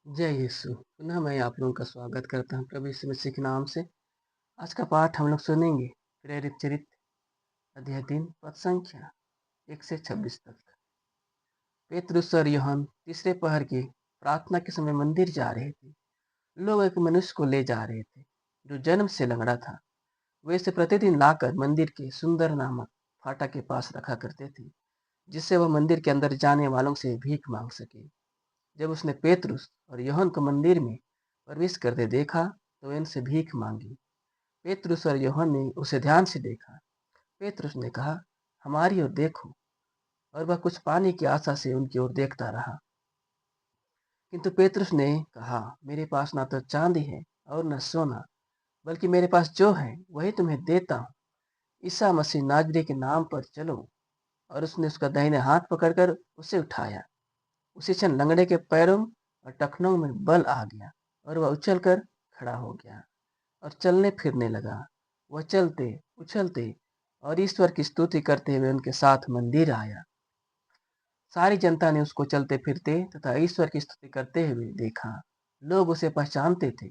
जय यीशु। पुनः मैं आप लोगों का स्वागत करता हूँ प्रभु यीशु मसीह के नाम से। आज का पाठ हम लोग सुनेंगे प्रेरित चरित्र अध्याय 3 पद संख्या 1 से 26 तक। पेतरुस और यूहन्ना तीसरे पहर की प्रार्थना के समय मंदिर जा रहे थे। लोग एक मनुष्य को ले जा रहे थे जो जन्म से लंगड़ा था। वे इसे प्रतिदिन लाकर मंदिर के सुंदर नामक फाटक के पास रखा करते थे, जिससे वह मंदिर के अंदर जाने वालों से भीख मांग सके। जब उसने पेतरुस और यूहन्ना को मंदिर में प्रवेश करते देखा तो वे इनसे भीख मांगी। पेतरुस और यूहन्ना ने उसे ध्यान से देखा। पेतरुस ने कहा, हमारी ओर देखो, और वह कुछ पाने की आशा से उनकी ओर देखता रहा। किंतु पेतरुस ने कहा, मेरे पास ना तो चांदी है और न सोना, बल्कि मेरे पास जो है वही तुम्हें देता हूँ। ईसा मसीह नाजरी के नाम पर चलो। और उसने उसका दाहिने हाथ पकड़कर उसे उठाया। उसी क्षण लंगड़े के पैरों और टखनों में बल आ गया और वह उछलकर खड़ा हो गया और चलने फिरने लगा। वह चलते उछलते और ईश्वर की स्तुति करते हुए उनके साथ मंदिर आया। सारी जनता ने उसको चलते फिरते तथा ईश्वर की स्तुति करते हुए देखा। लोग उसे पहचानते थे।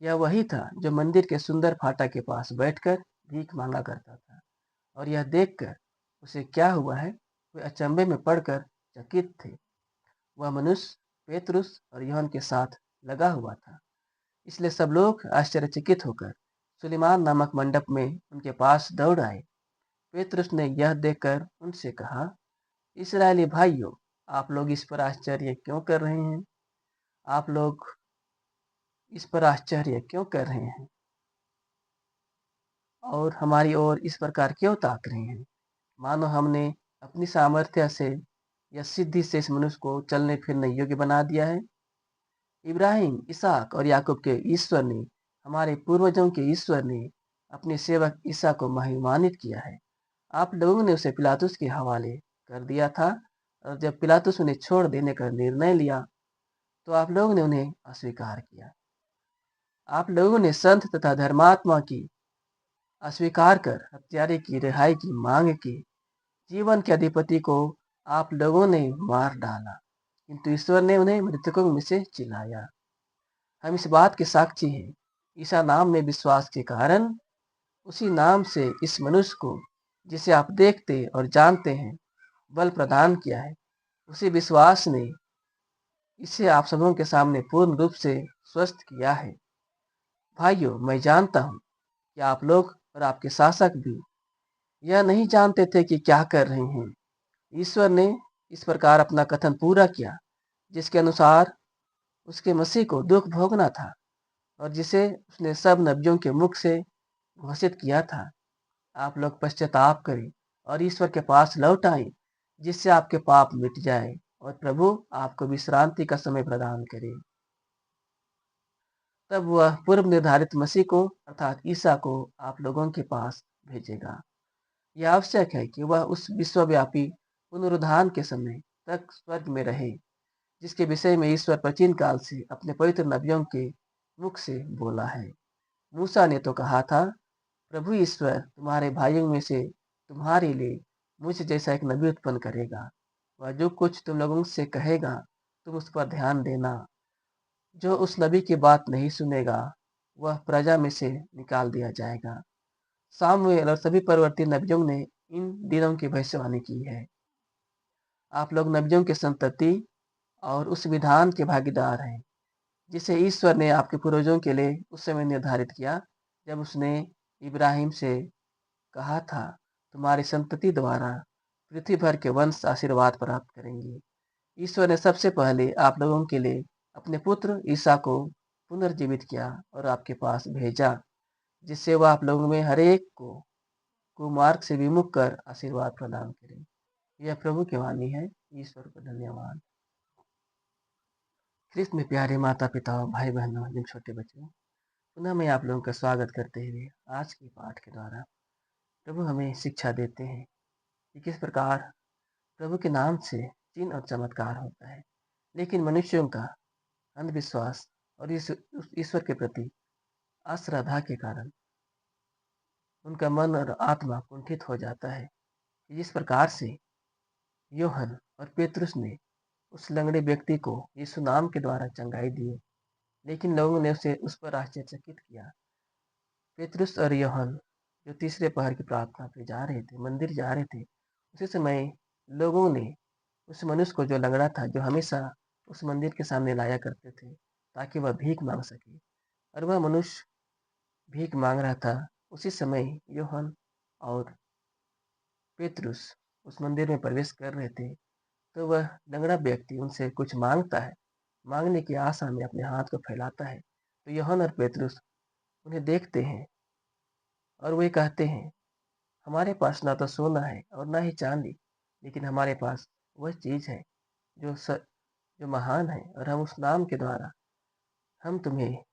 यह वही था जो मंदिर के सुंदर फाटक के पास बैठकर भीख मांगा करता था। और यह देखकर उसे क्या हुआ है, वे अचंभे में पड़कर चकित थे। वह मनुष्य पेतरुस और यूहन्ना के साथ लगा हुआ था। इसलिए सब लोग आश्चर्यचकित होकर सुलेमान नामक मंडप में उनके पास दौड़ आए। पेतरुस ने यह देखकर उनसे कहा, इस्राएली भाइयों, आप लोग इस पर आश्चर्य क्यों कर रहे हैं? आप लोग इस पर आश्चर्य क्यों कर रहे हैं और हमारी ओर इस प्रकार क्यों ताक रहे हैं, मानो हमने अपनी सामर्थ्य से या सिद्धि से इस मनुष्य को चलने फिरने योग्य बना दिया है। इब्राहिम, इसहाक और याकूब के ईश्वर ने, हमारे पूर्वजों के ईश्वर ने अपने सेवक ईसा को महिमान्वित किया है। आप लोगों ने उसे पिलातुस के हवाले कर दिया था, और जब पिलातुस उन्हें छोड़ देने का निर्णय लिया तो आप लोगों ने उन्हें अस्वीकार किया। आप लोगों ने संत तथा धर्मात्मा की अस्वीकार कर हत्यारे की रिहाई की मांग की। जीवन के अधिपति को आप लोगों ने मार डाला, किंतु ईश्वर ने उन्हें मृतकों में से जिलाया। हम इस बात के साक्षी हैं। ईसा नाम में विश्वास के कारण उसी नाम से इस मनुष्य को, जिसे आप देखते और जानते हैं, बल प्रदान किया है। उसी विश्वास ने इसे आप सबों के सामने पूर्ण रूप से स्वस्थ किया है। भाइयों, मैं जानता हूँ कि आप लोग और आपके शासक भी यह नहीं जानते थे कि क्या कर रहे हैं। ईश्वर ने इस प्रकार अपना कथन पूरा किया, जिसके अनुसार उसके मसीह को दुख भोगना था और जिसे उसने सब नबियों के मुख से घोषित किया था। आप लोग पश्चाताप करें और ईश्वर के पास लौट आए, जिससे आपके पाप मिट जाए और प्रभु आपको विश्रांति का समय प्रदान करे। तब वह पूर्व निर्धारित मसीह को अर्थात ईसा को आप लोगों के पास भेजेगा। यह आवश्यक है कि वह उस विश्वव्यापी पुनरुत्थान के समय तक स्वर्ग में रहे, जिसके विषय में ईश्वर प्राचीन काल से अपने पवित्र नबियों के मुख से बोला है। मूसा ने तो कहा था, प्रभु ईश्वर तुम्हारे भाइयों में से तुम्हारे लिए मुझ जैसा एक नबी उत्पन्न करेगा। वह जो कुछ तुम लोगों से कहेगा, तुम उस पर ध्यान देना। जो उस नबी की बात नहीं सुनेगा, वह प्रजा में से निकाल दिया जाएगा। सामुएल और सभी परवर्ती नबियों ने इन दिनों की भविष्यवाणी की है। आप लोग नबियों की संतति और उस विधान के भागीदार हैं, जिसे ईश्वर ने आपके पूर्वजों के लिए उस समय निर्धारित किया, जब उसने इब्राहिम से कहा था, तुम्हारी संतति द्वारा पृथ्वी भर के वंश आशीर्वाद प्राप्त करेंगे। ईश्वर ने सबसे पहले आप लोगों के लिए अपने पुत्र ईसा को पुनर्जीवित किया और आपके पास भेजा, जिससे वह आप लोगों में हर एक को कुमार्ग से विमुख कर आशीर्वाद प्रदान करे। यह प्रभु की वाणी है। ईश्वर को धन्यवाद। ख्रिस्त में प्यारे माता पिता भाई बहनों एवं छोटे बच्चों, पुनः मैं आप लोगों का स्वागत करते हुए आज के पाठ के द्वारा प्रभु हमें शिक्षा देते हैं कि किस प्रकार प्रभु के नाम से चिन्ह और चमत्कार होता है, लेकिन मनुष्यों का अंधविश्वास और इस ईश्वर के प्रति अश्रद्धा के कारण उनका मन और आत्मा कुंठित हो जाता है। जिस प्रकार से यूहन्ना और पेतरुस ने उस लंगड़े व्यक्ति को यीशु नाम के द्वारा चंगाई दिए, लेकिन लोगों ने उसे उस पर आश्चर्यचकित किया। पेतरुस और यूहन्ना जो तीसरे पहर की प्रार्थना पे जा रहे थे, मंदिर जा रहे थे, उसी समय लोगों ने उस मनुष्य को, जो लंगड़ा था, जो हमेशा उस मंदिर के सामने लाया करते थे ताकि वह भीख मांग सके, और वह मनुष्य भीख मांग रहा था। उसी समय यूहन्ना और पेतरुस उस मंदिर में प्रवेश कर रहे थे, तो वह लंगड़ा व्यक्ति उनसे कुछ मांगता है। मांगने की आशा में अपने हाथ को फैलाता है, तो यूहन्ना और पेतरुस उन्हें देखते हैं और वे कहते हैं, हमारे पास ना तो सोना है और ना ही चांदी, लेकिन हमारे पास वह चीज है जो जो महान है, और हम उस नाम के द्वारा हम तुम्हें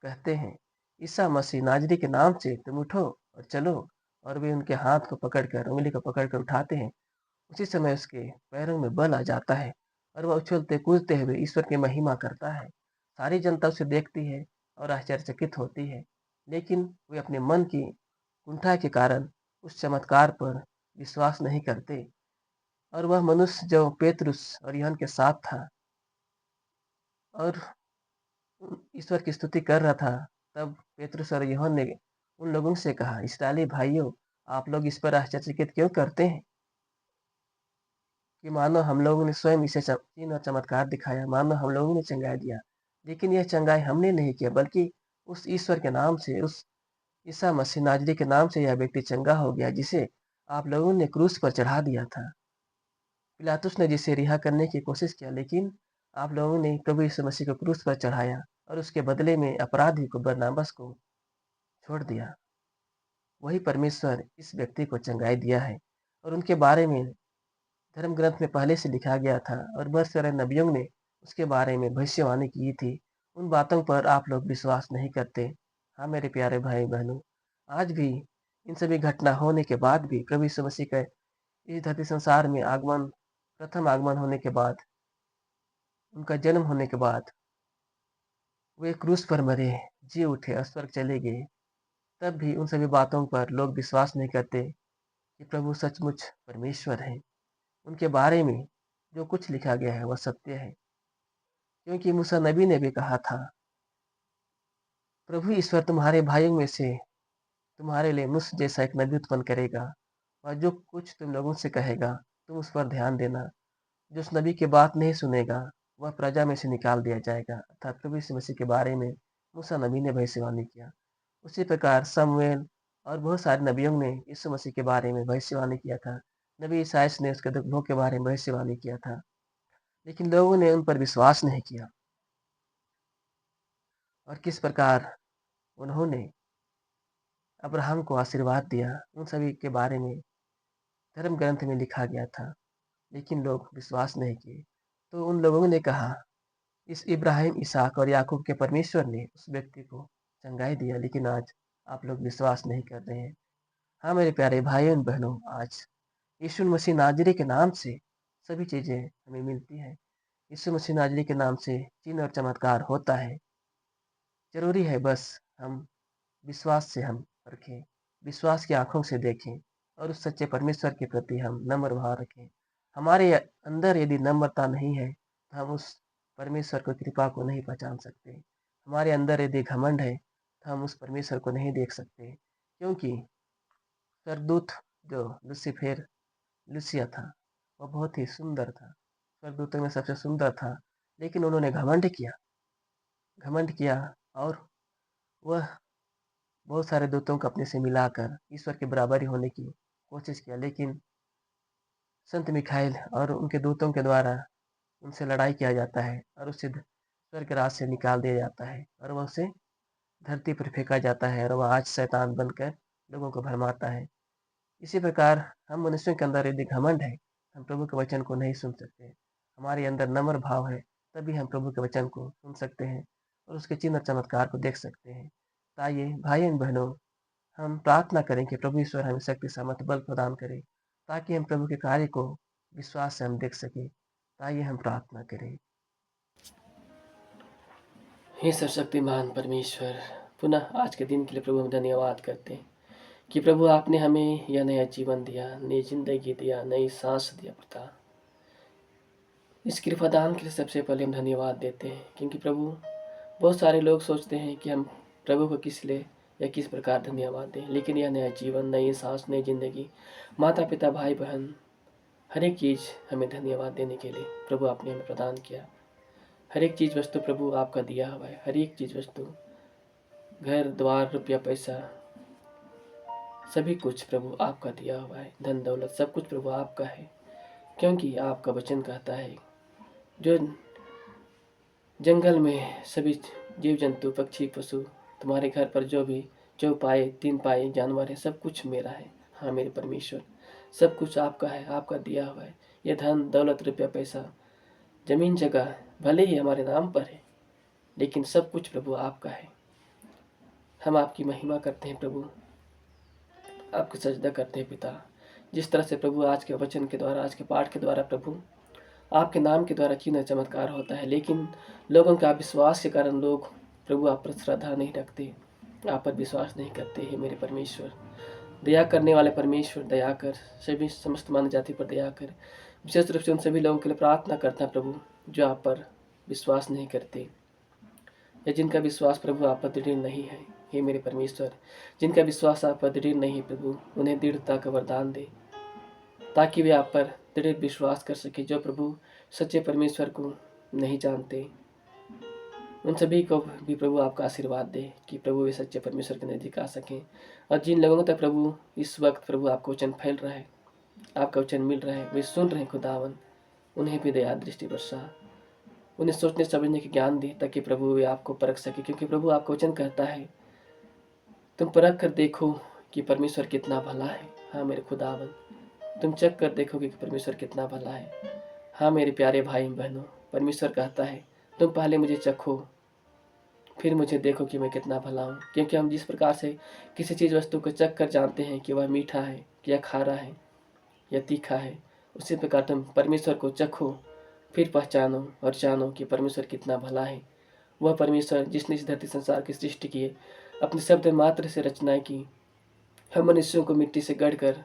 कहते हैं, ईसा मसीह नाजरी के नाम से तुम उठो और चलो। और वे उनके हाथ को पकड़कर, उंगली को पकड़कर उठाते हैं। उसी समय उसके पैरों में बल आ जाता है और वह उछलते कूदते हुए ईश्वर की महिमा करता है। सारी जनता उसे देखती है और आश्चर्यचकित होती है, लेकिन वे अपने मन की कुंठा के कारण उस चमत्कार पर विश्वास नहीं करते। और वह मनुष्य जो पेतरुस और यूहन्ना के साथ था और ईश्वर की स्तुति कर रहा था, तब पेतरुस और यूहन्ना ने उन लोगों से कहा, इस्राएली भाइयों, आप लोग इस पर आश्चर्यचकित क्यों करते हैं कि मानो हम लोगों ने स्वयं इसे चिन्ह और चमत्कार दिखाया, मानो हम लोगों ने चंगाई दिया। लेकिन यह चंगाई हमने नहीं किया, बल्कि उस ईश्वर के नाम से, उस ईसा मसीह नाजरी के नाम से यह व्यक्ति चंगा हो गया, जिसे आप लोगों ने क्रूस पर चढ़ा दिया था। पिलातुस ने जिसे रिहा करने की कोशिश किया, लेकिन आप लोगों ने प्रभु यीशु मसीह को क्रूस पर चढ़ाया और उसके बदले में अपराधी को, बरनबास को छोड़ दिया। वही परमेश्वर इस व्यक्ति को चंगाई दिया है, और उनके बारे में धर्म ग्रंथ में पहले से लिखा गया था, और बहुत सारे नबियों ने उसके बारे में भविष्यवाणी की थी। उन बातों पर आप लोग विश्वास नहीं करते। हाँ मेरे प्यारे भाई बहनों, आज भी इन सभी घटना होने के बाद भी प्रभु यीशु मसीह का इस धरती संसार में आगमन, प्रथम आगमन होने के बाद, उनका जन्म होने के बाद वे क्रूस पर मरे, जी उठे और स्वर्ग चले गए, तब भी उन सभी बातों पर लोग विश्वास नहीं करते कि प्रभु सचमुच परमेश्वर है। उनके बारे में जो कुछ लिखा गया है वह सत्य है, क्योंकि मूसा नबी ने भी कहा था, प्रभु ईश्वर तुम्हारे भाइयों में से तुम्हारे लिए मुझ जैसा एक नबी उत्पन्न करेगा, और जो कुछ तुम लोगों से कहेगा तुम उस पर ध्यान देना। जो उस नबी की बात नहीं सुनेगा वह प्रजा में से निकाल दिया जाएगा। अर्थात प्रभु यीशु मसीह के बारे में मूसा नबी ने भविष्यवाणी किया। उसी प्रकार समूएल और बहुत सारे नबियों ने यीशु मसीह के बारे में भविष्यवाणी किया था। नबी ईसायास ने उसके दुखों के बारे में भविष्यवाणी किया था, लेकिन लोगों ने उन पर विश्वास नहीं किया। और किस प्रकार उन्होंने अब्राहम को आशीर्वाद दिया, उन सभी के बारे में धर्म ग्रंथ में लिखा गया था, लेकिन लोग विश्वास नहीं किए। तो उन लोगों ने कहा, इस इब्राहिम, इसहाक और याकूब के परमेश्वर ने उस व्यक्ति को चंगाई दिया, लेकिन आज आप लोग विश्वास नहीं कर रहे हैं। हाँ मेरे प्यारे भाइयों और बहनों, आज यीशु मसीह नाजरी के नाम से सभी चीजें हमें मिलती हैं। यीशु मसीह नाजरी के नाम से चिन्ह और चमत्कार होता है। जरूरी है बस हम विश्वास से हम रखें, विश्वास की आंखों से देखें, और उस सच्चे परमेश्वर के प्रति हम नम्र भाव रखें। हमारे अंदर यदि नम्रता नहीं है तो हम उस परमेश्वर को, कृपा को नहीं पहचान सकते। हमारे अंदर यदि घमंड है तो हम उस परमेश्वर को नहीं देख सकते, क्योंकि स्वर्गदूत जो लूसीफेर, लूसिया था, वह बहुत ही सुंदर था, स्वर्गदूतों में सबसे सुंदर था, लेकिन उन्होंने घमंड किया और वह बहुत सारे दूतों को अपने से मिलाकर ईश्वर के बराबरी होने की कोशिश किया, लेकिन संत मिखाइल और उनके दूतों के द्वारा उनसे लड़ाई किया जाता है और उसे स्वर्ग राज से निकाल दिया जाता है, और वह उसे धरती पर फेंका जाता है, और वह आज शैतान बनकर लोगों को भरमाता है। इसी प्रकार हम मनुष्यों के अंदर यदि घमंड है, हम प्रभु के वचन को नहीं सुन सकते। हमारे अंदर नम्र भाव है, तभी हम प्रभु के वचन को सुन सकते हैं और उसके चिन्ह और चमत्कार को देख सकते हैं। तो आइए भाई बहनों, हम प्रार्थना करें कि प्रभु ईश्वर हमें शक्ति सामर्थ बल प्रदान करे, ताकि हम प्रभु के कार्य को विश्वास से हम देख सकें। तो आइए हम प्रार्थना करें। हे सर्वशक्तिमान परमेश्वर, पुनः आज के दिन के लिए प्रभु हम धन्यवाद करते हैं कि प्रभु आपने हमें यह नया जीवन दिया, नई जिंदगी दिया, नई सांस दिया। पिता, इस कृपादान के लिए सबसे पहले हम धन्यवाद देते हैं, क्योंकि प्रभु बहुत सारे लोग सोचते हैं कि हम प्रभु को किस लिए या किस प्रकार धन्यवाद दें, लेकिन यह नया जीवन, नई सांस, नई जिंदगी, माता पिता, भाई बहन, हर एक चीज़ हमें धन्यवाद देने के लिए प्रभु आपने हमें प्रदान किया। हर एक चीज़ वस्तु प्रभु आपका दिया हुआ है। हर एक चीज़ वस्तु, घर द्वार, रुपया पैसा, सभी कुछ प्रभु आपका दिया हुआ है। धन दौलत सब कुछ प्रभु आपका है, क्योंकि आपका वचन कहता है जो जंगल में सभी जीव जंतु, पक्षी, पशु, तुम्हारे घर पर जो भी जो पाए, तीन पाए जानवर है, सब कुछ मेरा है। हाँ मेरे परमेश्वर, सब कुछ आपका है, आपका दिया हुआ है। ये धन दौलत, रुपया पैसा, जमीन जगह भले ही हमारे नाम पर है, लेकिन सब कुछ प्रभु आपका है। हम आपकी महिमा करते हैं प्रभु, आपको सजदा करते हैं पिता। जिस तरह से प्रभु आज के वचन के द्वारा, आज के पाठ के द्वारा प्रभु आपके नाम के द्वारा चिन्ह चमत्कार होता है, लेकिन लोगों का विश्वास के कारण लोग प्रभु आप पर श्रद्धा नहीं रखते, आप पर विश्वास नहीं करते हैं। मेरे परमेश्वर, दया करने वाले परमेश्वर, दया कर, सभी समस्त मानव जाति पर दया कर। विशेष रूप से उन सभी लोगों के लिए प्रार्थना करता प्रभु जो आप पर विश्वास नहीं करते, या जिनका विश्वास प्रभु आप पर दृढ़ नहीं है। हे मेरे परमेश्वर, जिनका विश्वास आप पर दृढ़ नहीं है प्रभु, उन्हें दृढ़ता का वरदान दे, ताकि वे आप पर दृढ़ विश्वास कर सके। जो प्रभु सच्चे परमेश्वर को नहीं जानते, उन सभी को भी प्रभु आपका आशीर्वाद दे कि प्रभु वे सच्चे परमेश्वर के नज़दीक आ सकें। और जिन लोगों तक प्रभु इस वक्त प्रभु आपका वचन फैल रहा है, आपका वचन मिल रहा है, वे सुन रहे हैं खुदावन, उन्हें भी दया दृष्टि वर्षा, उन्हें सोचने समझने की ज्ञान दे, ताकि प्रभु वे आपको परख सके। क्योंकि प्रभु आपका वचन कहता है, तुम परख कर देखो कि परमेश्वर कितना भला है। हाँ मेरे खुदावन, तुम चख कर देखोगे कि परमेश्वर कितना भला है। हाँ मेरे प्यारे भाई बहनों, परमेश्वर कहता है तुम पहले मुझे चखो, फिर मुझे देखो कि मैं कितना भला हूँ। क्योंकि हम जिस प्रकार से किसी चीज़ वस्तु को चख कर जानते हैं कि वह मीठा है या खारा है या तीखा है, उसी प्रकार तुम परमेश्वर को चखो, फिर पहचानो और जानो कि परमेश्वर कितना भला है। वह परमेश्वर जिसने इस धरती संसार की सृष्टि की, अपने शब्द मात्र से रचनाएं की, हम मनुष्यों को मिट्टी से गढ़कर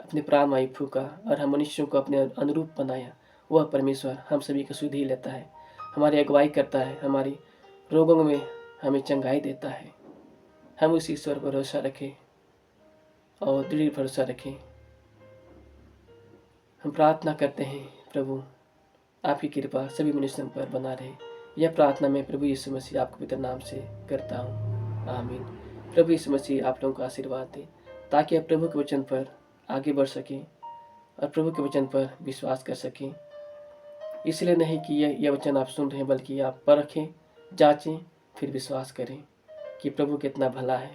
अपने प्राण वायु फूका और हम मनुष्यों को अपने अनुरूप बनाया, वह परमेश्वर हम सभी को सुधि लेता है, हमारी अगुवाई करता है, हमारी रोगों में हमें चंगाई देता है। हम उस ईश्वर पर भरोसा रखें और दृढ़ भरोसा रखें। हम प्रार्थना करते हैं प्रभु आपकी कृपा सभी मनुष्यों पर बना रहे। यह प्रार्थना मैं प्रभु यीशु मसीह आपके पवित्र नाम से करता हूँ, आमीन। प्रभु यीशु मसीह आप लोगों को आशीर्वाद दे, ताकि आप प्रभु के वचन पर आगे बढ़ सकें और प्रभु के वचन पर विश्वास कर सकें। इसलिए नहीं कि यह वचन आप सुन रहे हैं, बल्कि आप परखें, जांचें, फिर विश्वास करें कि प्रभु कितना भला है।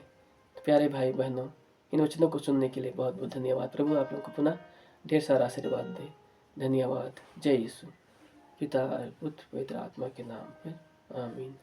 तो प्यारे भाई बहनों, इन वचनों को सुनने के लिए बहुत बहुत धन्यवाद। प्रभु आप लोगों को पुनः ढेर सारा आशीर्वाद दे। धन्यवाद। जय यीशु। पिता और पुत्र पवित्र आत्मा के नाम में, आमीन।